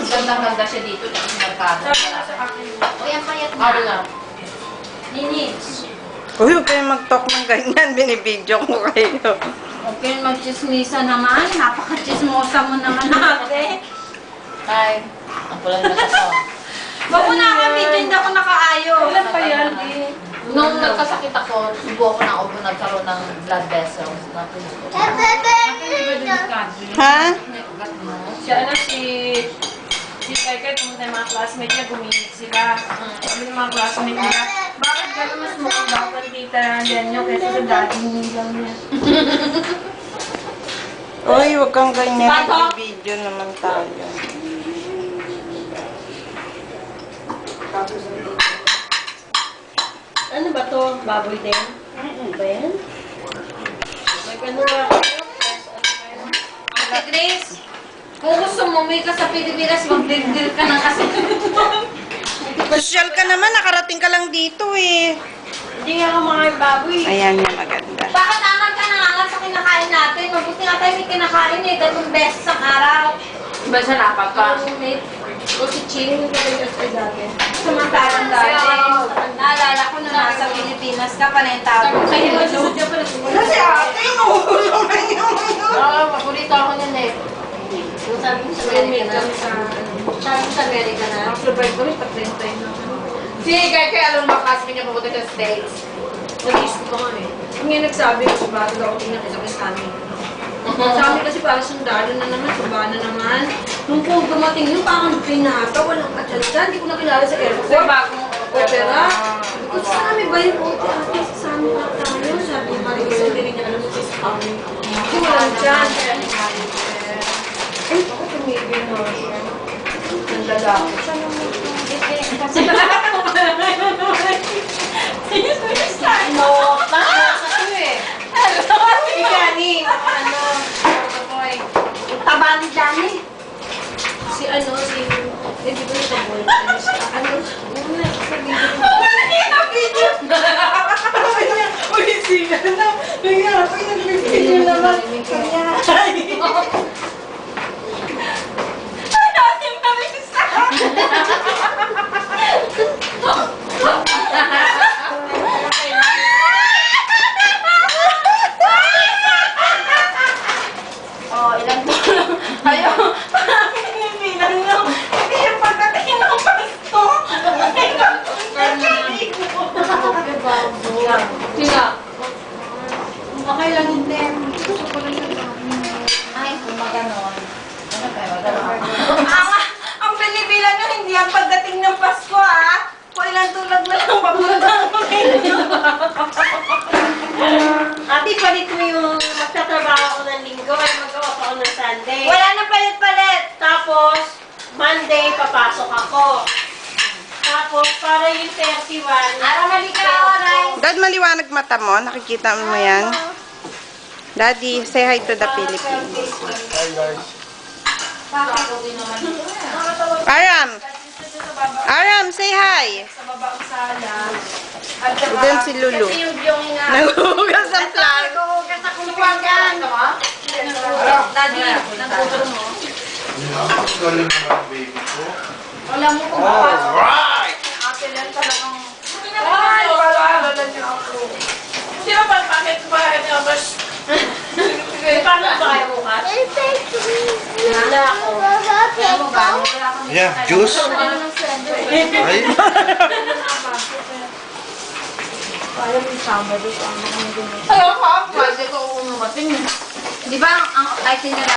Ganda-ganda siya dito. Tapos merkado. O yan, payat na. Ano na? Nini. Uy, huwag kayo mag-talk ng ganyan. Binibidyo ko kayo. Okay, mag-chismisa naman. Napaka-chismosa mo naman ate. Ay, ang pala na ito. Wag mo na kami, hindi ako nakaayo. Ilan pa yan? Nung nagkasakit ako, subo ako ng ubo, nagkaroon ng blood vessels. Ha? Si ano, si Kaikay, pumunta yung mga classmate niya, gumimik sila. Sabi ng mga classmate niya, bakit gano'n mas mukha ba tita Daniel kaysa sa daddy lang niya? Uy, huwag kang ganyan. Binibidyo naman tayo. Ano ba to? Baboy din? Ano ba yan? Ano ba kayo? Ate Grace, kung gusto mo, may ka sa Pilipinas, mag-deal ka ng kasi. Social ka naman. Nakarating ka lang dito eh. Hindi nga ako mga baboy. Ayan niya, maganda. Bakit angat ka nang angat sa kinakain natin? Mabuti nga tayo may kinakain eh, 3 beses ang araw. Ba siya napag ka? O si Ching, dati. samantalang dati. Naalala ko na nasa Pilipinas ka pa na yung tawag. Kasi ate, inuulo man yung Oo, paborito ako niyan eh. Sabi ko sa Amerika na. Sabi ko sa Amerika na. Ang survive ko rin, pag-rentay na. Sige, kaya alam mo, classmate niya pupunta sa States. Nag-isip ko nga eh. Yung nga nagsabi ko, bago daw ako tingnan isa sa amin. Sa amin kasi para sundalo na naman, suba na naman. Nung po dumating yung parang pinata, walang katsalita, hindi ko nakilala sa airport. Sa bagong Opera. Sabi ko, sa amin ba yung ate? Sa amin na tayo. Sabi niya, Marisa, hindi rin niya alam kung sa amin. Hindi walang dyan. Ay, ako tumigil na siya. Ang lalaki. Siya naman. No, nasa ko eh. Si Johnny. Ano? Taba ni Johnny. Si ano, si... Hindi ko nito boy. Ano? Una, sabihin ko. Uy, sila na. Nangyari, nagbibigyo naman. Oh, ilan po? Ayaw, parang hinihilan nyo. Hindi yung pagdating ng pasto. Sino? Okay lang hindi. Gusto ko lang siya. Ay, kung maganon. Ano kayo? Ang pinipilan nyo, hindi ang pagdating ng Pasko, ha? Kung ilang tulad na lang papunta ko kayo. Ate, palit mo yung magtatrabaho ako ng linggo at magawa pa ako ng Sunday. Wala na palit-palit. Tapos, Monday, papasok ako. Tapos, para yung 31. Araw na di ka oras. Dad, maliwanag mata mo. Nakikita mo yan? Daddy, say hi to the Philippines. Aram! Aram, say hi! Sa baba ang sala. At saka, Doon si Lulu. kasi yung nga. Naghuhugas ang plan. Naghuhugas ako ng pinggan. Daddy, naghuhugas mo. Galing naman baby ko. Wala mo kung papasok. Alright! Ate lang talagang... Ay, pala niyo ako. Sino ba bakit niyo ba? Paano ba kayo bukas? Wala ako. Alam mo ba? Wala kami. Yeah, juice. Ay, Ayaw yung Sabado. Ayaw ka, pwede ko umumating. Di ba ang itinera